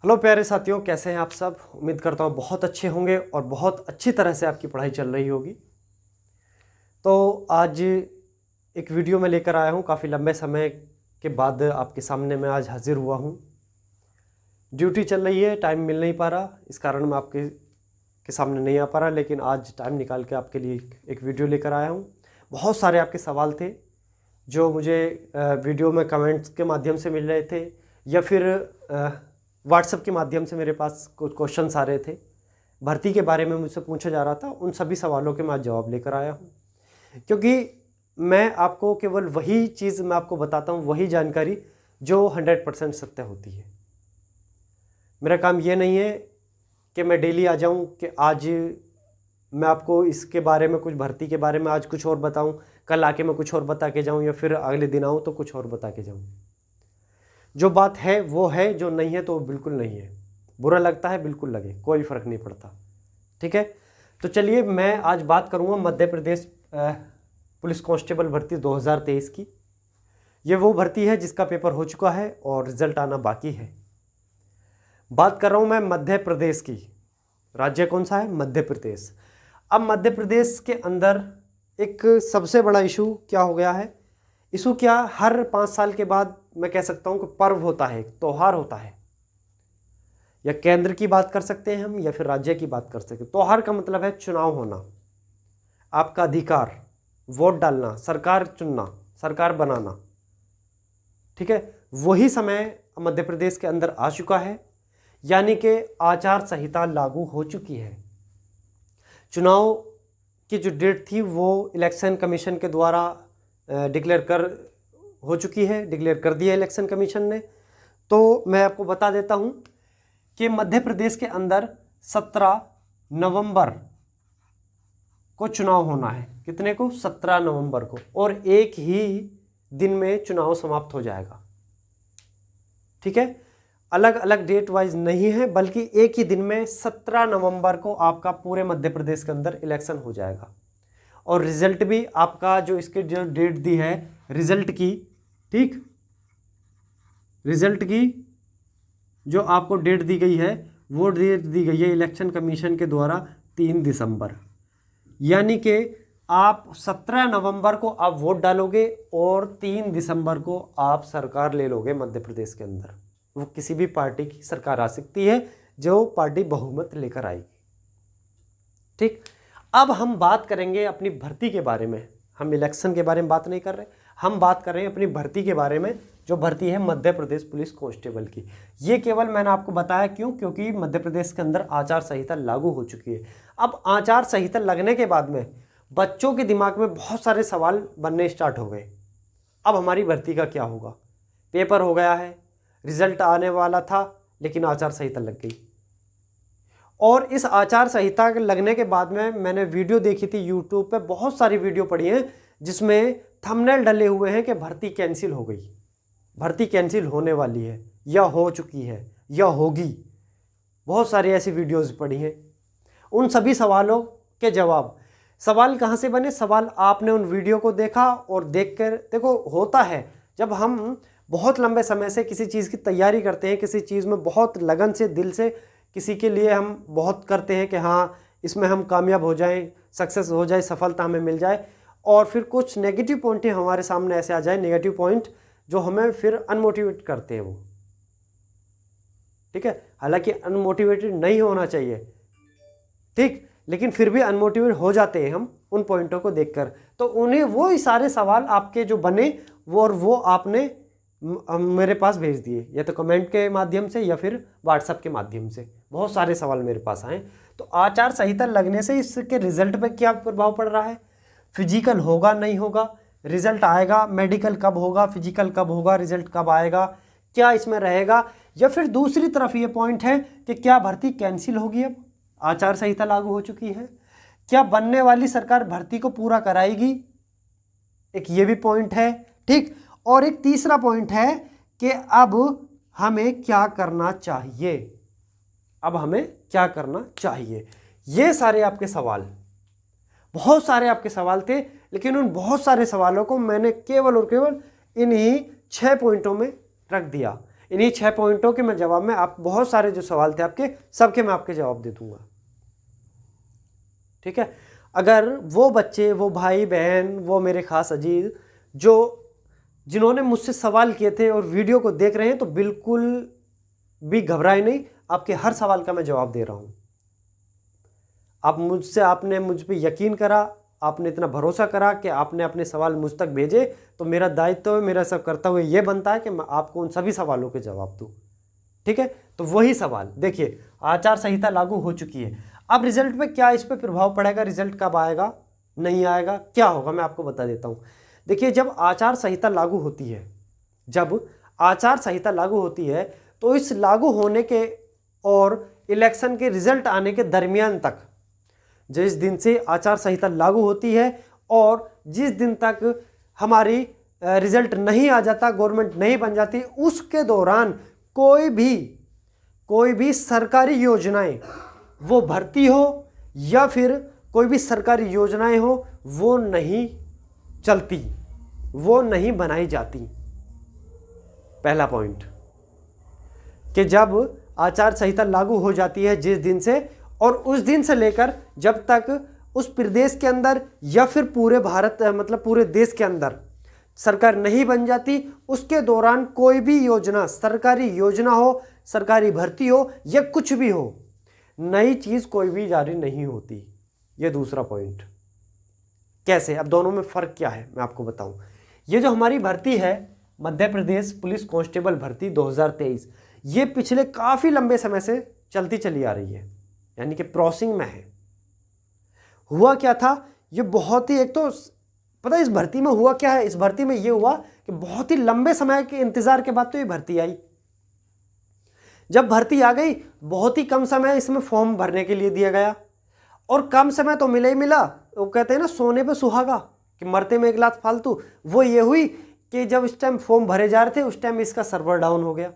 Hello प्यारे साथियों, कैसे हैं आप सब। उम्मीद करता हूँ बहुत अच्छे होंगे और बहुत अच्छी तरह से आपकी पढ़ाई चल रही होगी। तो आज एक वीडियो में लेकर आया हूँ, काफ़ी लंबे समय के बाद आपके सामने मैं आज हाजिर हुआ हूँ। ड्यूटी चल रही है, टाइम मिल नहीं पा रहा, इस कारण मैं आपके सामने नहीं आ पा रहा, लेकिन आज टाइम निकाल के आपके लिए एक वीडियो लेकर आया हूँ। बहुत सारे आपके सवाल थे जो मुझे वीडियो में कमेंट्स के माध्यम से मिल रहे थे या फिर व्हाट्सएप के माध्यम से मेरे पास कुछ क्वेश्चंस आ रहे थे, भर्ती के बारे में मुझसे पूछा जा रहा था। उन सभी सवालों के मैं आज जवाब लेकर आया हूँ, क्योंकि मैं आपको केवल वही चीज़ मैं आपको बताता हूँ, वही जानकारी जो 100% सत्य होती है। मेरा काम ये नहीं है कि मैं डेली आ जाऊँ कि आज मैं आपको इसके बारे में, कुछ भर्ती के बारे में आज कुछ और बताऊँ, कल आके मैं कुछ और बता के जाऊँ, या फिर अगले दिन आऊँ तो कुछ और बता के जाऊँ। जो बात है वो है, जो नहीं है तो बिल्कुल नहीं है। बुरा लगता है बिल्कुल लगे, कोई फ़र्क नहीं पड़ता। ठीक है, तो चलिए मैं आज बात करूँगा मध्य प्रदेश पुलिस कांस्टेबल भर्ती 2023 की। ये वो भर्ती है जिसका पेपर हो चुका है और रिजल्ट आना बाकी है। बात कर रहा हूँ मैं मध्य प्रदेश की। राज्य कौन सा है? मध्य प्रदेश। अब मध्य प्रदेश के अंदर एक सबसे बड़ा इशू क्या हो गया है? इशू क्या, हर 5 साल के बाद मैं कह सकता हूँ कि पर्व होता है, त्यौहार होता है। या केंद्र की बात कर सकते हैं हम, या फिर राज्य की बात कर सकते हैं। त्यौहार का मतलब है चुनाव होना, आपका अधिकार, वोट डालना, सरकार चुनना, सरकार बनाना। ठीक है, वही समय मध्य प्रदेश के अंदर आ चुका है, यानी कि आचार संहिता लागू हो चुकी है। चुनाव की जो डेट थी वो इलेक्शन कमीशन के द्वारा डिक्लेयर कर दिया इलेक्शन कमीशन ने। तो मैं आपको बता देता हूं कि मध्य प्रदेश के अंदर 17 नवंबर को चुनाव होना है। कितने को? 17 नवंबर को, और एक ही दिन में चुनाव समाप्त हो जाएगा। ठीक है, अलग अलग डेट वाइज नहीं है, बल्कि एक ही दिन में 17 नवंबर को आपका पूरे मध्य प्रदेश के अंदर इलेक्शन हो जाएगा। और रिजल्ट भी आपका, जो इसके जो डेट दी है रिजल्ट की, ठीक, रिजल्ट की जो आपको डेट दी गई है वो डेट दी गई है इलेक्शन कमीशन के द्वारा 3 दिसंबर। यानी कि आप 17 नवंबर को आप वोट डालोगे और 3 दिसंबर को आप सरकार ले लोगे मध्य प्रदेश के अंदर। वो किसी भी पार्टी की सरकार आ सकती है, जो पार्टी बहुमत लेकर आएगी। ठीक, अब हम बात करेंगे अपनी भर्ती के बारे में। हम इलेक्शन के बारे में बात नहीं कर रहे, हम बात कर रहे हैं अपनी भर्ती के बारे में, जो भर्ती है मध्य प्रदेश पुलिस कांस्टेबल की। ये केवल मैंने आपको बताया क्यों? क्योंकि मध्य प्रदेश के अंदर आचार संहिता लागू हो चुकी है। अब आचार संहिता लगने के बाद में बच्चों के दिमाग में बहुत सारे सवाल बनने स्टार्ट हो गए। अब हमारी भर्ती का क्या होगा? पेपर हो गया है, रिजल्ट आने वाला था, लेकिन आचार संहिता लग गई। और इस आचार संहिता के लगने के बाद में मैंने वीडियो देखी थी यूट्यूब पे, बहुत सारी वीडियो पड़ी हैं जिसमें थंबनेल डले हुए हैं कि भर्ती कैंसिल हो गई, भर्ती कैंसिल होने वाली है, या हो चुकी है, या होगी। बहुत सारी ऐसी वीडियोस पड़ी हैं। उन सभी सवालों के जवाब, सवाल कहाँ से बने? सवाल आपने उन वीडियो को देखा, और देखकर देखो, होता है जब हम बहुत लंबे समय से किसी चीज़ की तैयारी करते हैं, किसी चीज़ में बहुत लगन से, दिल से किसी के लिए हम बहुत करते हैं कि हाँ इसमें हम कामयाब हो जाएं, सक्सेस हो जाए, सफलता हमें मिल जाए, और फिर कुछ नेगेटिव पॉइंट हमारे सामने ऐसे आ जाए, नेगेटिव पॉइंट जो हमें फिर अनमोटिवेट करते हैं वो। ठीक है, हालांकि अनमोटिवेटेड नहीं होना चाहिए, ठीक, लेकिन फिर भी अनमोटिवेट हो जाते हैं हम उन पॉइंटों को देखकर। तो उन्हें वो सारे सवाल आपके जो बने वो आपने मेरे पास भेज दिए, या तो कमेंट के माध्यम से या फिर व्हाट्सएप के माध्यम से। बहुत सारे सवाल मेरे पास आए। तो आचार संहिता लगने से इसके रिजल्ट पर क्या प्रभाव पड़ रहा है? फिजिकल होगा, नहीं होगा, रिजल्ट आएगा, मेडिकल कब होगा, फिजिकल कब होगा, रिजल्ट कब आएगा, क्या इसमें रहेगा? या फिर दूसरी तरफ ये पॉइंट है कि क्या भर्ती कैंसिल होगी? अब आचार संहिता लागू हो चुकी है, क्या बनने वाली सरकार भर्ती को पूरा कराएगी? एक ये भी पॉइंट है, ठीक। और एक तीसरा पॉइंट है कि अब हमें क्या करना चाहिए, अब हमें क्या करना चाहिए। ये सारे आपके सवाल, बहुत सारे आपके सवाल थे, लेकिन उन बहुत सारे सवालों को मैंने केवल और केवल इन्हीं 6 पॉइंटों में रख दिया। इन्हीं 6 पॉइंटों के मैं जवाब में आप बहुत सारे जो सवाल थे आपके सबके मैं आपके जवाब दे दूंगा। ठीक है, अगर वो बच्चे, वो भाई बहन, वो मेरे खास अजीज जिन्होंने मुझसे सवाल किए थे और वीडियो को देख रहे हैं, तो बिल्कुल भी घबराए नहीं, आपके हर सवाल का मैं जवाब दे रहा हूं। आपने मुझ पे यकीन करा, आपने इतना भरोसा करा कि आपने अपने सवाल मुझ तक भेजे, तो मेरा दायित्व है, मेरा सब करता हुआ ये बनता है कि मैं आपको उन सभी सवालों के जवाब दूं। ठीक है, तो वही सवाल देखिए, आचार संहिता लागू हो चुकी है, अब रिजल्ट पे क्या इस पे प्रभाव पड़ेगा, रिजल्ट कब आएगा, नहीं आएगा, क्या होगा, मैं आपको बता देता हूं। देखिए, जब आचार संहिता लागू होती है, जब आचार संहिता लागू होती है, तो इस लागू होने के और इलेक्शन के रिजल्ट आने के दरमियान तक, जिस दिन से आचार संहिता लागू होती है और जिस दिन तक हमारी रिजल्ट नहीं आ जाता, गवर्नमेंट नहीं बन जाती, उसके दौरान कोई भी सरकारी योजनाएं, वो भर्ती हो या फिर कोई भी सरकारी योजनाएं हो, वो नहीं चलती, वो नहीं बनाई जाती। पहला पॉइंट कि जब आचार संहिता लागू हो जाती है जिस दिन से, और उस दिन से लेकर जब तक उस प्रदेश के अंदर या फिर पूरे भारत मतलब पूरे देश के अंदर सरकार नहीं बन जाती, उसके दौरान कोई भी योजना, सरकारी योजना हो, सरकारी भर्ती हो या कुछ भी हो, नई चीज कोई भी जारी नहीं होती। यह दूसरा पॉइंट। कैसे, अब दोनों में फर्क क्या है मैं आपको बताऊं। ये जो हमारी भर्ती है, मध्य प्रदेश पुलिस कांस्टेबल भर्ती 2023, ये पिछले काफी लंबे समय से चलती चली आ रही है, यानी कि प्रोसेसिंग में है। हुआ क्या था, ये बहुत ही, एक तो पता है इस भर्ती में हुआ क्या है, इस भर्ती में ये हुआ कि बहुत ही लंबे समय के इंतजार के बाद तो ये भर्ती आई। जब भर्ती आ गई, बहुत ही कम समय इसमें फॉर्म भरने के लिए दिया गया, और कम समय तो मिला ही मिला, वो कहते हैं ना सोने पे सुहागा कि मरते में एक लात फालतू। वो ये हुई कि जब इस टाइम फॉर्म भरे जा रहे थे, उस टाइम इसका सर्वर डाउन हो गया,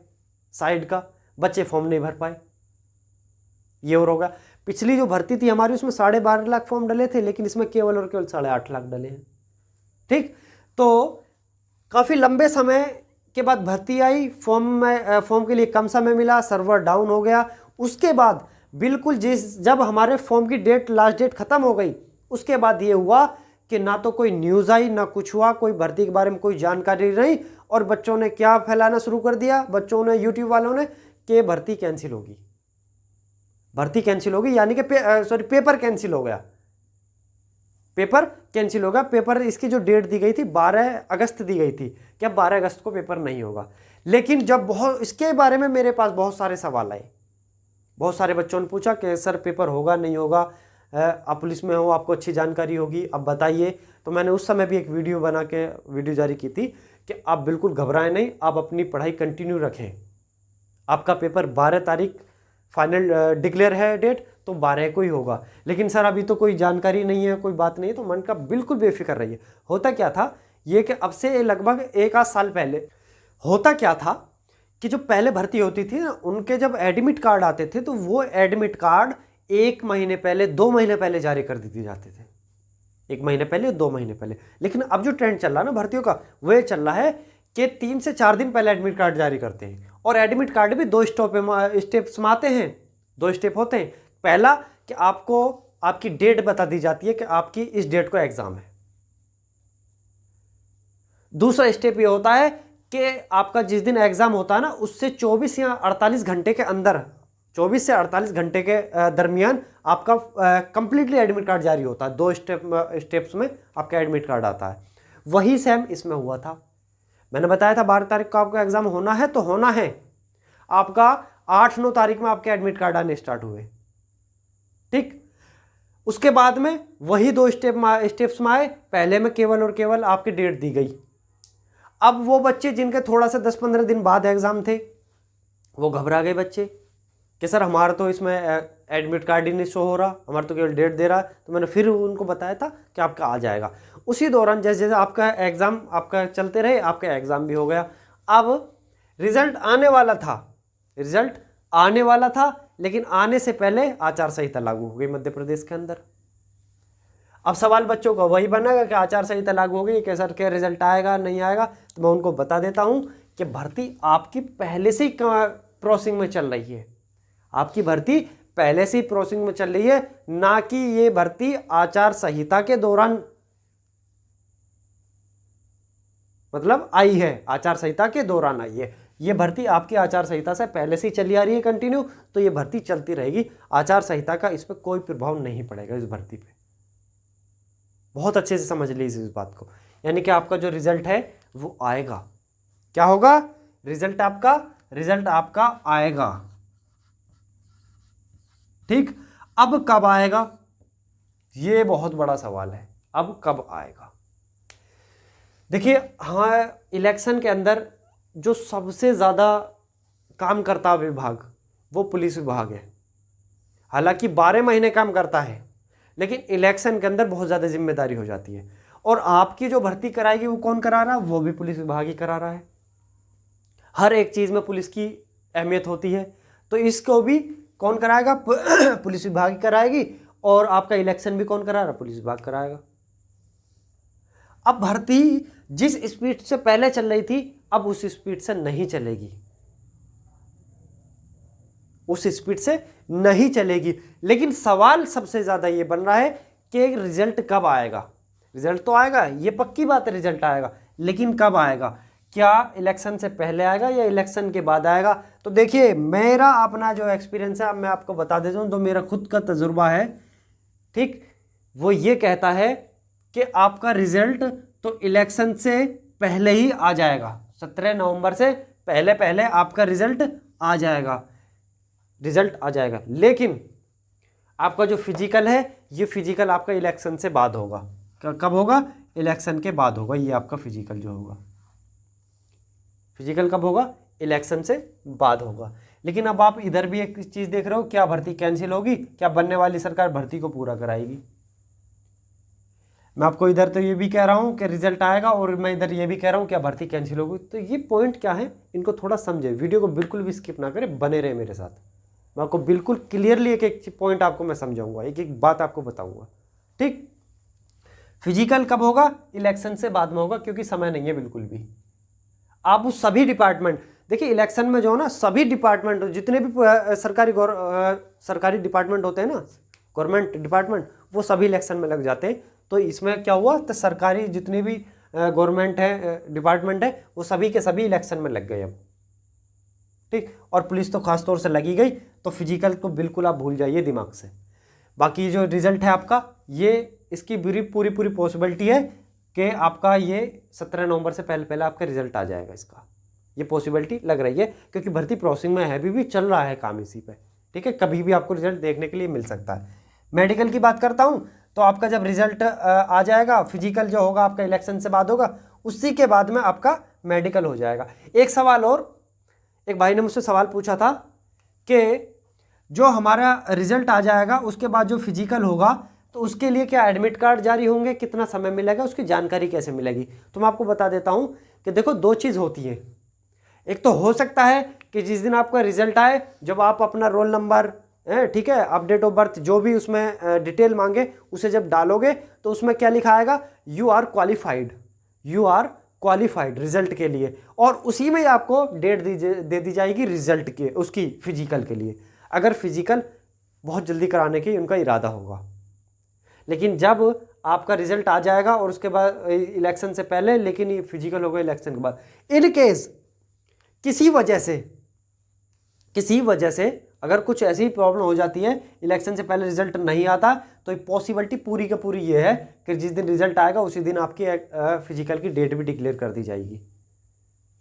साइड का, बच्चे फॉर्म नहीं भर पाए, ये और होगा। पिछली जो भर्ती थी हमारी, उसमें 12.5 लाख फॉर्म डले थे, लेकिन इसमें केवल और केवल 8.5 लाख डले हैं। ठीक, तो काफी लंबे समय के बाद भर्ती आई, फॉर्म के लिए कम समय मिला, सर्वर डाउन हो गया। उसके बाद बिल्कुल जब हमारे फॉर्म की डेट, लास्ट डेट खत्म हो गई, उसके बाद ये हुआ कि ना तो कोई न्यूज आई, ना कुछ हुआ, कोई भर्ती के बारे में कोई जानकारी नहीं, और बच्चों ने क्या फैलाना शुरू कर दिया, बच्चों ने, यूट्यूब वालों ने, कि भर्ती कैंसिल होगी, भर्ती कैंसिल होगी, यानी कि पेपर कैंसिल हो गया, पेपर कैंसिल होगा। पेपर, इसकी जो डेट दी गई थी 12 अगस्त दी गई थी, क्या 12 अगस्त को पेपर नहीं होगा। लेकिन जब इसके बारे में मेरे पास बहुत सारे सवाल आए, बहुत सारे बच्चों ने पूछा कि सर पेपर होगा नहीं होगा, आप पुलिस में हो, आपको अच्छी जानकारी होगी, अब बताइए। तो मैंने उस समय भी एक वीडियो बना के वीडियो जारी की थी कि आप बिल्कुल घबराएं नहीं, आप अपनी पढ़ाई कंटिन्यू रखें, आपका पेपर 12 तारीख फाइनल डिक्लेयर है डेट, तो 12 को ही होगा। लेकिन सर अभी तो कोई जानकारी नहीं है, कोई बात नहीं, तो मन का बिल्कुल बेफिक्र रहिए। होता क्या था ये कि अब से लगभग 1 साल पहले होता क्या था कि जो पहले भर्ती होती थी ना, उनके जब एडमिट कार्ड आते थे, तो वो एडमिट कार्ड 1 महीने पहले, 2 महीने पहले जारी कर दिए जाते थे, 1 महीने पहले, 2 महीने पहले। लेकिन अब जो ट्रेंड चल रहा है ना भर्तियों का, वो ये चल रहा है कि 3 से 4 दिन पहले एडमिट कार्ड जारी करते हैं, और एडमिट कार्ड भी 2 स्टेप्स में आते हैं, 2 स्टेप होते हैं। पहला कि आपको आपकी डेट बता दी जाती है कि आपकी इस डेट को एग्जाम है। दूसरा स्टेप ये होता है कि आपका जिस दिन एग्जाम होता है ना, उससे 24 या 48 घंटे के अंदर, 24 से 48 घंटे के दरमियान आपका कंप्लीटली एडमिट कार्ड जारी होता है। 2 स्टेप्स में आपका एडमिट कार्ड आता है। वही सेम इसमें हुआ था। मैंने बताया था 12 तारीख को आपका एग्जाम होना है, तो होना है। आपका 8-9 तारीख में आपके एडमिट कार्ड आने स्टार्ट हुए। ठीक, उसके बाद में वही 2 स्टेप्स में आए। पहले में केवल और केवल आपकी डेट दी गई। अब वो बच्चे जिनके थोड़ा सा 10-15 दिन बाद एग्जाम थे, वो घबरा गए बच्चे कि सर हमारा तो इसमें एडमिट कार्ड ही नहीं शो हो रहा, हमारा तो केवल डेट दे रहा। तो मैंने फिर उनको बताया था कि आपका आ जाएगा। उसी दौरान जैसे जैसे आपका एग्जाम आपका चलते रहे, आपका एग्जाम भी हो गया। अब रिजल्ट आने वाला था, लेकिन आने से पहले आचार संहिता लागू हो गई मध्य प्रदेश के अंदर। अब सवाल बच्चों का वही बनेगा कि आचार संहिता लागू हो गई, कैसा क्या रिजल्ट आएगा नहीं आएगा। तो मैं उनको बता देता हूं कि भर्ती आपकी पहले से ही प्रोसेसिंग में चल रही है, आपकी भर्ती पहले से ही प्रोसेसिंग में चल रही है, ना कि ये भर्ती आचार संहिता के दौरान मतलब आई है, आचार संहिता के दौरान आई है। ये भर्ती आपकी आचार संहिता से पहले से ही चली आ रही है कंटिन्यू, तो ये भर्ती चलती रहेगी। आचार संहिता का इस पर कोई प्रभाव नहीं पड़ेगा इस भर्ती पे। बहुत अच्छे से समझ लीजिए इस बात को। यानी कि आपका जो रिजल्ट है वो आएगा, क्या होगा, रिजल्ट आपका आएगा। ठीक, अब कब आएगा, ये बहुत बड़ा सवाल है, अब कब आएगा। देखिए, हाँ, इलेक्शन के अंदर जो सबसे ज़्यादा काम करता विभाग वो पुलिस विभाग है। हालांकि 12 महीने काम करता है, लेकिन इलेक्शन के अंदर बहुत ज़्यादा जिम्मेदारी हो जाती है। और आपकी जो भर्ती कराएगी वो कौन करा रहा है, वो भी पुलिस विभाग ही करा रहा है। हर एक चीज़ में पुलिस की अहमियत होती है, तो इसको भी कौन कराएगा, पुलिस विभाग ही कराएगी। और आपका इलेक्शन भी कौन करा रहा है, पुलिस विभाग कराएगा। अब भर्ती जिस स्पीड से पहले चल रही थी अब उस स्पीड से नहीं चलेगी, उस स्पीड से नहीं चलेगी। लेकिन सवाल सबसे ज्यादा ये बन रहा है कि रिजल्ट कब आएगा। रिजल्ट तो आएगा, ये पक्की बात है, रिजल्ट आएगा, लेकिन कब आएगा, क्या इलेक्शन से पहले आएगा या इलेक्शन के बाद आएगा। तो देखिए, मेरा अपना जो एक्सपीरियंस है मैं आपको बता देता हूँ, तो मेरा खुद का तजुर्बा है, ठीक, वो ये कहता है कि आपका रिजल्ट तो इलेक्शन से पहले ही आ जाएगा। 17 नवंबर से पहले पहले आपका रिजल्ट आ जाएगा, रिजल्ट आ जाएगा। लेकिन आपका जो फिजिकल है ये फिजिकल आपका इलेक्शन से बाद होगा। कब होगा, इलेक्शन के बाद होगा। ये आपका फिजिकल जो होगा, फिजिकल कब होगा, इलेक्शन से बाद होगा। लेकिन अब आप इधर भी एक चीज़ देख रहे हो, क्या भर्ती कैंसिल होगी, क्या बनने वाली सरकार भर्ती को पूरा कराएगी। मैं आपको इधर तो ये भी कह रहा हूँ कि रिजल्ट आएगा और मैं इधर ये भी कह रहा हूँ क्या भर्ती कैंसिल होगी। तो ये पॉइंट क्या है, इनको थोड़ा समझे, वीडियो को बिल्कुल भी स्किप ना करें, बने रहे मेरे साथ। मैं आपको बिल्कुल क्लियरली एक एक पॉइंट आपको मैं समझाऊंगा, एक एक बात आपको बताऊंगा, ठीक। फिजिकल कब होगा, इलेक्शन से बाद में होगा, क्योंकि समय नहीं है बिल्कुल भी। आप उस सभी डिपार्टमेंट, देखिए इलेक्शन में जो है ना, सभी डिपार्टमेंट जितने भी सरकारी डिपार्टमेंट होते हैं ना, गवर्नमेंट डिपार्टमेंट, वो सभी इलेक्शन में लग जाते हैं। तो इसमें क्या हुआ, तो सरकारी जितने भी गवर्नमेंट है, डिपार्टमेंट है, वो सभी के सभी इलेक्शन में लग गए अब, ठीक। और पुलिस तो खास तौर से लगी गई। तो फिजिकल को बिल्कुल आप भूल जाइए दिमाग से। बाकी जो रिजल्ट है आपका, ये इसकी पूरी पॉसिबिलिटी है कि आपका ये 17 नवंबर से पहले पहले आपका रिजल्ट आ जाएगा। इसका ये पॉसिबिलिटी लग रही है, क्योंकि भर्ती प्रोसेसिंग में है, अभी भी चल रहा है काम इसी पे, ठीक है। कभी भी आपको रिजल्ट देखने के लिए मिल सकता है। मेडिकल की बात करता हूँ, तो आपका जब रिजल्ट आ जाएगा, फिजिकल जो होगा आपका इलेक्शन से बाद होगा, उसी के बाद में आपका मेडिकल हो जाएगा। एक सवाल और, एक भाई ने मुझसे सवाल पूछा था कि जो हमारा रिजल्ट आ जाएगा उसके बाद जो फिजिकल होगा, तो उसके लिए क्या एडमिट कार्ड जारी होंगे, कितना समय मिलेगा, उसकी जानकारी कैसे मिलेगी। तो मैं आपको बता देता हूँ कि देखो, दो चीज़ होती है। एक तो हो सकता है कि जिस दिन आपका रिजल्ट आए, जब आप अपना रोल नंबर, ठीक है, आप डेट ऑफ बर्थ जो भी उसमें डिटेल मांगे उसे जब डालोगे, तो उसमें क्या लिखा आएगा, you are qualified, you are qualified result के लिए। और उसी में आपको डेट दे दी जाएगी रिजल्ट के, उसकी फिजिकल के लिए, अगर फिजिकल बहुत जल्दी कराने की उनका इरादा होगा। लेकिन जब आपका रिजल्ट आ जाएगा और उसके बाद इलेक्शन से पहले, लेकिन ये फिजिकल होगा इलेक्शन के बाद, इन केस किसी वजह से अगर कुछ ऐसी प्रॉब्लम हो जाती है, इलेक्शन से पहले रिजल्ट नहीं आता, तो पॉसिबिलिटी पूरी का पूरी ये है कि जिस दिन रिजल्ट आएगा उसी दिन आपकी फिजिकल की डेट भी डिक्लेयर कर दी जाएगी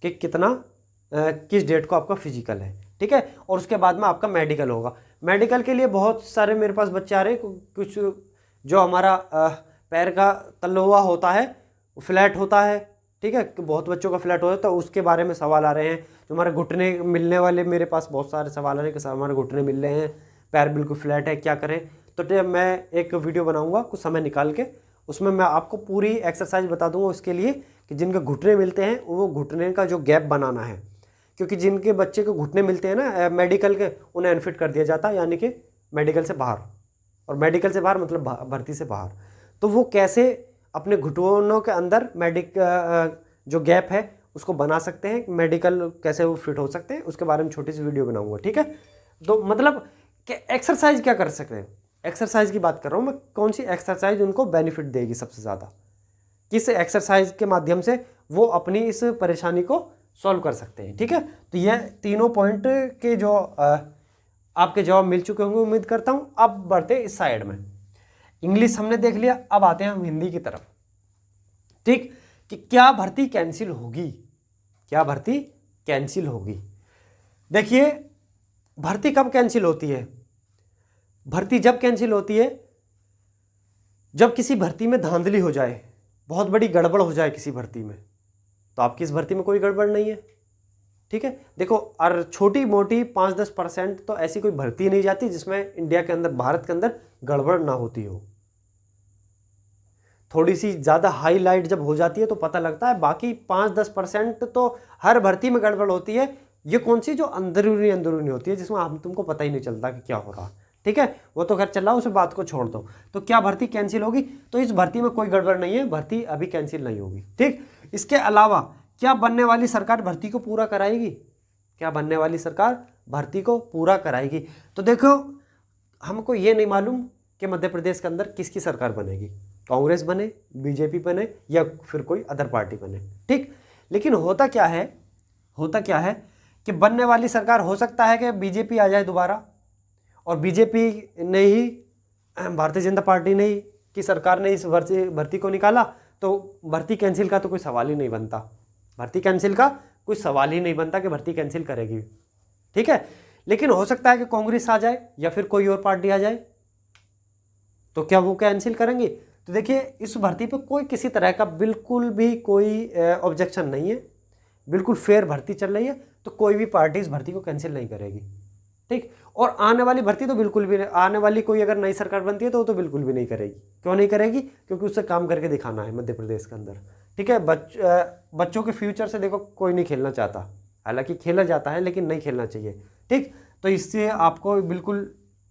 कि किस डेट को आपका फिजिकल है, ठीक है। और उसके बाद में आपका मेडिकल होगा। मेडिकल के लिए बहुत सारे मेरे पास बच्चे आ रहे हैं, कुछ जो हमारा पैर का तलवा होता है वो फ्लैट होता है, ठीक है, बहुत बच्चों का फ्लैट होता है, तो उसके बारे में सवाल आ रहे हैं। जो हमारे घुटने मिलने वाले, मेरे पास बहुत सारे सवाल आ रहे हैं कि सर हमारे घुटने मिल रहे हैं, पैर बिल्कुल फ्लैट है, क्या करें। तो मैं एक वीडियो बनाऊंगा कुछ समय निकाल के, उसमें मैं आपको पूरी एक्सरसाइज बता दूंगा उसके लिए कि जिनके घुटने मिलते हैं वो घुटने का जो गैप बनाना है, क्योंकि जिनके बच्चे को घुटने मिलते हैं ना मेडिकल के, उन्हें अनफिट कर दिया जाता है, यानी कि मेडिकल से बाहर, और मेडिकल से बाहर मतलब भर्ती से बाहर। तो वो कैसे अपने घुटनों के अंदर जो गैप है उसको बना सकते हैं, मेडिकल कैसे वो फिट हो सकते हैं, उसके बारे में छोटी सी वीडियो बनाऊंगा, ठीक है। तो मतलब कि एक्सरसाइज क्या कर सकते हैं, एक्सरसाइज की बात कर रहा हूँ मैं, कौन सी एक्सरसाइज उनको बेनिफिट देगी सबसे ज़्यादा, किस एक्सरसाइज के माध्यम से वो अपनी इस परेशानी को सॉल्व कर सकते हैं, ठीक है। तो ये तीनों पॉइंट के जो आपके जवाब मिल चुके होंगे उम्मीद करता हूँ। अब बढ़ते इस साइड में, इंग्लिश हमने देख लिया, अब आते हैं हम हिंदी की तरफ, ठीक। कि क्या भर्ती कैंसिल होगी, क्या भर्ती कैंसिल होगी। देखिए भर्ती कब कैंसिल होती है, भर्ती जब कैंसिल होती है जब किसी भर्ती में धांधली हो जाए, बहुत बड़ी गड़बड़ हो जाए किसी भर्ती में। तो आपकी इस भर्ती में कोई गड़बड़ नहीं है, ठीक है। देखो और छोटी मोटी 5-10% तो ऐसी कोई भर्ती नहीं जाती जिसमें इंडिया के अंदर, भारत के अंदर गड़बड़ ना होती हो। थोड़ी सी ज़्यादा हाईलाइट जब हो जाती है तो पता लगता है, बाकी 5-10% तो हर भर्ती में गड़बड़ होती है। ये कौन सी जो अंदरूनी होती है जिसमें आप तुमको पता ही नहीं चलता कि क्या हो रहा, ठीक है। वो तो खैर चल रहा है, उस बात को छोड़ दो। तो क्या भर्ती कैंसिल होगी, तो इस भर्ती में कोई गड़बड़ नहीं है, भर्ती अभी कैंसिल नहीं होगी, ठीक। इसके अलावा क्या बनने वाली सरकार भर्ती को पूरा कराएगी, क्या बनने वाली सरकार भर्ती को पूरा कराएगी। तो देखो हमको ये नहीं मालूम कि मध्य प्रदेश के अंदर किसकी सरकार बनेगी, कांग्रेस बने, बीजेपी बने या फिर कोई अदर पार्टी बने, ठीक। लेकिन होता क्या है कि बनने वाली सरकार हो सकता है कि बीजेपी आ जाए दोबारा, और बीजेपी ने ही, भारतीय जनता पार्टी ने ही की सरकार ने इस भर्ती को निकाला, तो भर्ती कैंसिल का तो कोई सवाल ही नहीं बनता, भर्ती कैंसिल का कोई सवाल ही नहीं बनता कि भर्ती कैंसिल करेगी, ठीक है। लेकिन हो सकता है कि कांग्रेस आ जाए या फिर कोई और पार्टी आ जाए, तो क्या वो कैंसिल करेंगे। तो देखिए इस भर्ती पे कोई किसी तरह का बिल्कुल भी कोई ऑब्जेक्शन नहीं है, बिल्कुल फेयर भर्ती चल रही है, तो कोई भी पार्टी इस भर्ती को कैंसिल नहीं करेगी, ठीक। और आने वाली भर्ती तो बिल्कुल भी नहीं, आने वाली कोई अगर नई सरकार बनती है तो वो तो बिल्कुल भी नहीं करेगी। क्यों नहीं करेगी, क्योंकि उससे काम करके दिखाना है मध्य प्रदेश के अंदर, ठीक है। बच्चों के फ्यूचर से देखो कोई नहीं खेलना चाहता, हालांकि खेला जाता है लेकिन नहीं खेलना चाहिए, ठीक। तो इससे आपको बिल्कुल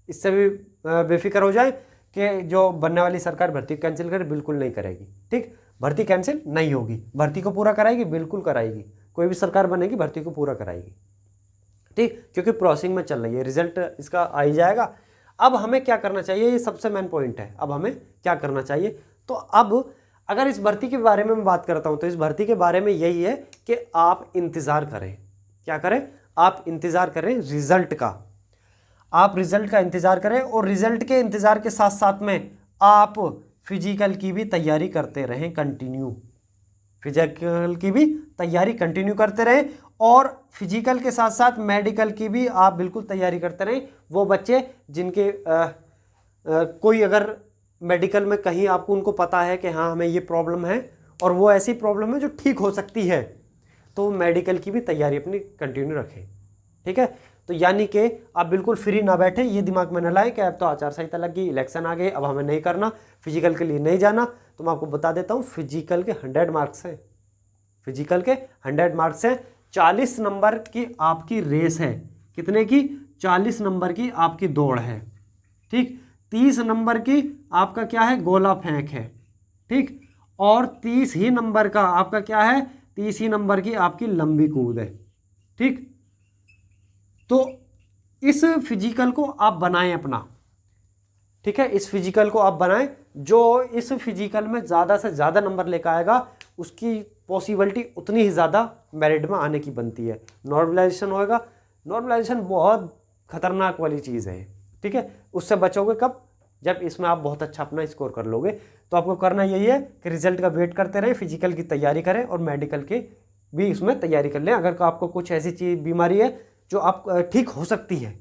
इससे भी बेफिक्र हो जाए कि जो बनने वाली सरकार भर्ती कैंसिल करे, बिल्कुल नहीं करेगी, ठीक। भर्ती कैंसिल नहीं होगी, भर्ती को पूरा कराएगी, बिल्कुल कराएगी, कोई भी सरकार बनेगी भर्ती को पूरा कराएगी, ठीक। क्योंकि प्रोसेसिंग में चल रही है, रिजल्ट इसका आ ही जाएगा। अब हमें क्या करना चाहिए, ये सबसे मेन पॉइंट है, अब हमें क्या करना चाहिए। तो अब अगर इस भर्ती के बारे में मैं बात करता हूं तो इस भर्ती के बारे में यही है कि आप इंतजार करें, क्या करें, आप इंतजार करें रिजल्ट का, आप रिजल्ट का इंतजार करें, और रिजल्ट के इंतजार के साथ साथ में आप फिजिकल की भी तैयारी करते रहें, कंटिन्यू फिजिकल की भी तैयारी कंटिन्यू करते रहें, और फिजिकल के साथ साथ मेडिकल की भी आप बिल्कुल तैयारी करते रहें। वो बच्चे जिनके कोई अगर मेडिकल में कहीं आपको उनको पता है कि हाँ हमें ये प्रॉब्लम है और वो ऐसी प्रॉब्लम है जो ठीक हो सकती है, तो मेडिकल की भी तैयारी अपनी कंटिन्यू रखें, ठीक है। तो यानी कि आप बिल्कुल फ्री ना बैठे, ये दिमाग में न लाएं कि अब तो आचार संहिता लग गई, इलेक्शन आ गए, अब हमें नहीं करना, फिजिकल के लिए नहीं जाना। तो मैं आपको बता देता हूँ फिजिकल के 100 मार्क्स हैं, फिजिकल के 100 मार्क्स हैं, 40 नंबर की आपकी रेस है, कितने की, 40 नंबर की आपकी दौड़ है, ठीक। 30 नंबर की आपका क्या है, गोला फेंक है, ठीक। और 30 ही नंबर का आपका क्या है, 30 ही नंबर की आपकी लंबी कूद है, ठीक। तो इस फिजिकल को आप बनाएं अपना, ठीक है, इस फिजिकल को आप बनाएं। जो इस फिजिकल में ज़्यादा से ज़्यादा नंबर लेकर आएगा उसकी पॉसिबिलिटी उतनी ही ज़्यादा मेरिट में आने की बनती है। नॉर्मलाइजेशन होएगा, नॉर्मलाइजेशन बहुत खतरनाक वाली चीज़ है, ठीक है। उससे बचोगे कब, जब इसमें आप बहुत अच्छा अपना स्कोर कर लोगे। तो आपको करना यही है कि रिजल्ट का वेट करते रहें, फिजिकल की तैयारी करें और मेडिकल की भी इसमें तैयारी कर लें। अगर आपको कुछ ऐसी चीज़ बीमारी है जो आप ठीक हो सकती है,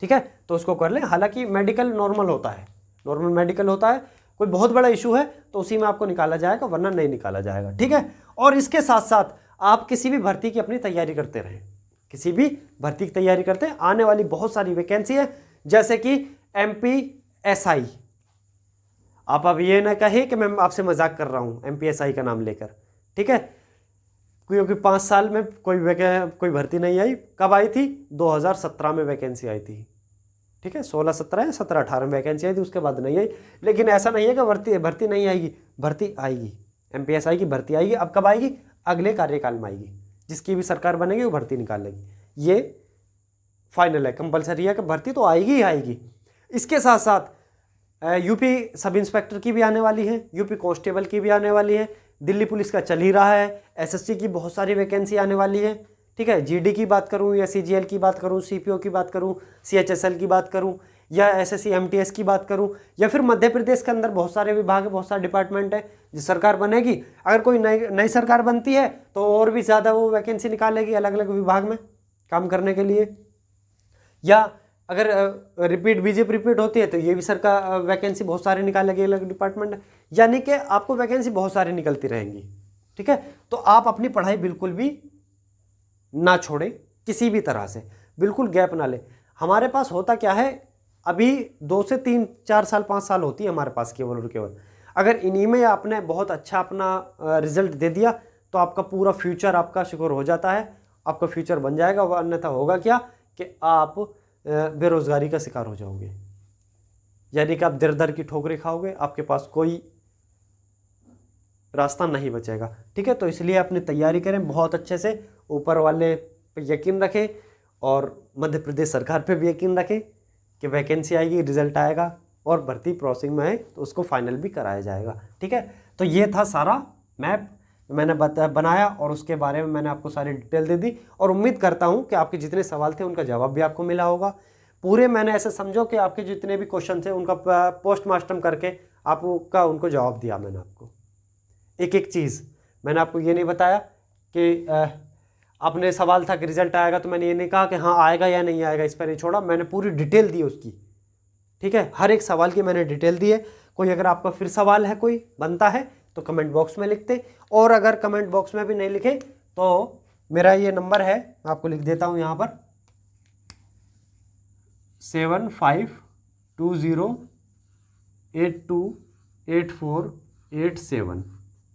ठीक है, तो उसको कर लें। हालांकि मेडिकल नॉर्मल होता है, नॉर्मल मेडिकल होता है, कोई बहुत बड़ा इशू है तो उसी में आपको निकाला जाएगा, वरना नहीं निकाला जाएगा, ठीक है। और इसके साथ साथ आप किसी भी भर्ती की अपनी तैयारी करते रहें, किसी भी भर्ती की तैयारी करते हैं। आने वाली बहुत सारी वैकेंसी है, जैसे कि MPSI। आप अब ये ना कहें कि मैं आपसे मजाक कर रहा हूँ MPSI का नाम लेकर, ठीक है, क्योंकि 5 साल में कोई भर्ती नहीं आई। कब आई थी, 2017 में वैकेंसी आई थी, ठीक है, 16-17 या 17-18 में वैकेंसी आई थी, उसके बाद नहीं आई। लेकिन ऐसा नहीं है कि भर्ती नहीं आएगी, भर्ती आएगी, MPSI की भर्ती आएगी। अब कब आएगी, अगले कार्यकाल में आएगी। जिसकी भी सरकार बनेगी वो भर्ती निकालेगी, ये फाइनल है, कंपलसरी है कि भर्ती तो आएगी ही आएगी। इसके साथ साथ यूपी सब इंस्पेक्टर की भी आने वाली है, यूपी कांस्टेबल की भी आने वाली है, दिल्ली पुलिस का चल ही रहा है, एसएससी की बहुत सारी वैकेंसी आने वाली है। ठीक है, जीडी की बात करूं या सीजीएल की बात करूं, सीपीओ की बात करूं, सीएचएसएल की बात करूं या एसएससी एमटीएस की बात करूं, या फिर मध्य प्रदेश के अंदर बहुत सारे विभाग है, बहुत सारे डिपार्टमेंट है। जो सरकार बनेगी, अगर कोई नई सरकार बनती है तो और भी ज़्यादा वो वैकेंसी निकालेगी अलग अलग विभाग में काम करने के लिए। या अगर रिपीट बीजेपी रिपीट होती है तो ये भी सरकार वैकेंसी बहुत सारी निकालेगी अलग डिपार्टमेंट, यानी कि आपको वैकेंसी बहुत सारी निकलती रहेंगी। ठीक है, तो आप अपनी पढ़ाई बिल्कुल भी ना छोड़ें, किसी भी तरह से बिल्कुल गैप ना लें। हमारे पास होता क्या है, अभी 2 से 3 4 साल 5 साल होती है हमारे पास केवल और केवल। अगर इन्हीं में आपने बहुत अच्छा अपना रिजल्ट दे दिया तो आपका पूरा फ्यूचर आपका सिक्योर हो जाता है, आपका फ्यूचर बन जाएगा। वह अन्यथा होगा क्या कि आप बेरोजगारी का शिकार हो जाओगे, यानी कि आप दर दर की ठोकरें खाओगे, आपके पास कोई रास्ता नहीं बचेगा। ठीक है, तो इसलिए अपनी तैयारी करें बहुत अच्छे से, ऊपर वाले पे यकीन रखें और मध्य प्रदेश सरकार पे भी यकीन रखें कि वैकेंसी आएगी, रिजल्ट आएगा और भर्ती प्रोसेसिंग में है तो उसको फाइनल भी कराया जाएगा। ठीक है, तो ये था सारा मैप मैंने बनाया और उसके बारे में मैंने आपको सारी डिटेल दे दी, और उम्मीद करता हूं कि आपके जितने सवाल थे उनका जवाब भी आपको मिला होगा। पूरे मैंने ऐसे समझो कि आपके जितने भी क्वेश्चन थे उनका पोस्टमार्टम करके आपका उनको जवाब दिया मैंने आपको। एक एक चीज़ मैंने आपको ये नहीं बताया कि आपने सवाल था कि रिजल्ट आएगा, तो मैंने ये नहीं कहा कि हाँ आएगा या नहीं आएगा, इस पर नहीं छोड़ा, मैंने पूरी डिटेल दी उसकी। ठीक है, हर एक सवाल की मैंने डिटेल दी है। कोई अगर आपका फिर सवाल है कोई बनता है तो कमेंट बॉक्स में लिखते, और अगर कमेंट बॉक्स में भी नहीं लिखे तो मेरा ये नंबर है, मैं आपको लिख देता हूँ यहाँ पर 7520828487।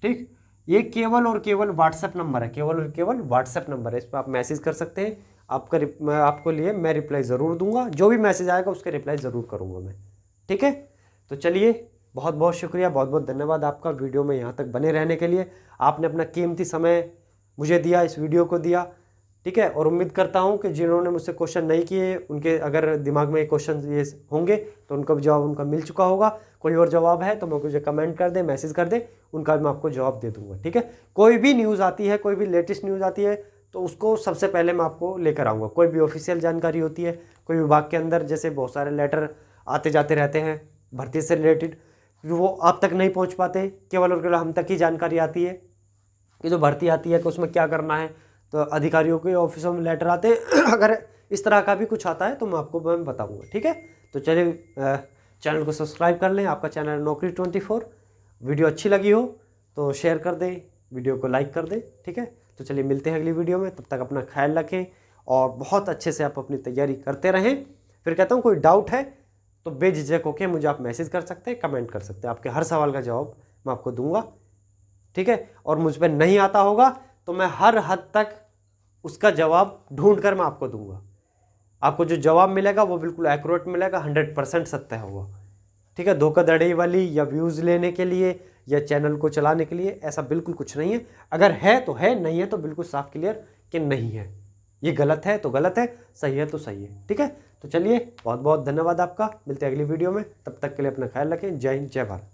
ठीक, ये केवल और केवल व्हाट्सएप नंबर है, केवल और केवल व्हाट्सएप नंबर है। इस पर आप मैसेज कर सकते हैं, आपको लिए मैं रिप्लाई ज़रूर दूंगा, जो भी मैसेज आएगा उसके रिप्लाई ज़रूर करूंगा मैं। ठीक है, तो चलिए, बहुत बहुत शुक्रिया, बहुत बहुत धन्यवाद आपका वीडियो में यहाँ तक बने रहने के लिए। आपने अपना कीमती समय मुझे दिया, इस वीडियो को दिया। ठीक है, और उम्मीद करता हूँ कि जिन्होंने मुझसे क्वेश्चन नहीं किए, उनके अगर दिमाग में क्वेश्चन ये होंगे तो उनका जवाब उनका मिल चुका होगा। कोई और जवाब है तो मुझे कमेंट कर दे, मैसेज कर दे, उनका मैं आपको जवाब दे दूंगा। ठीक है, कोई भी न्यूज़ आती है, कोई भी लेटेस्ट न्यूज़ आती है तो उसको सबसे पहले मैं आपको लेकर आऊँगा। कोई भी ऑफिशियल जानकारी होती है, कोई विभाग के अंदर जैसे बहुत सारे लेटर आते जाते रहते हैं भर्ती से रिलेटेड, वो आप तक नहीं पहुंच पाते, केवल और केवल हम तक ही जानकारी आती है कि जो भर्ती आती है कि उसमें क्या करना है, तो अधिकारियों के ऑफिसों में लेटर आते हैं। अगर इस तरह का भी कुछ आता है तो मैं बताऊंगा। ठीक है, तो चलिए चैनल को सब्सक्राइब कर लें, आपका चैनल नौकरी 24। वीडियो अच्छी लगी हो तो शेयर कर दें, वीडियो को लाइक कर दें। ठीक है, तो चलिए मिलते हैं अगली वीडियो में, तब तक अपना ख्याल रखें और बहुत अच्छे से आप अपनी तैयारी करते रहें। फिर कहता हूँ कोई डाउट है तो बेझिझक होकर मुझे आप मैसेज कर सकते हैं, कमेंट कर सकते हैं, आपके हर सवाल का जवाब मैं आपको दूंगा। ठीक है, और मुझ पर नहीं आता होगा तो मैं हर हद तक उसका जवाब ढूंढ कर मैं आपको दूंगा। आपको जो जवाब मिलेगा वो बिल्कुल एक्यूरेट मिलेगा, 100% सत्य होगा। ठीक है, धोखाधड़ी वाली या व्यूज़ लेने के लिए या चैनल को चलाने के लिए ऐसा बिल्कुल कुछ नहीं है। अगर है तो है, नहीं है तो बिल्कुल साफ क्लियर कि नहीं है। ये गलत है तो गलत है, सही है तो सही है। ठीक है, तो चलिए, बहुत बहुत धन्यवाद आपका, मिलते हैं अगली वीडियो में, तब तक के लिए अपना ख्याल रखें। जय हिंद, जय भारत।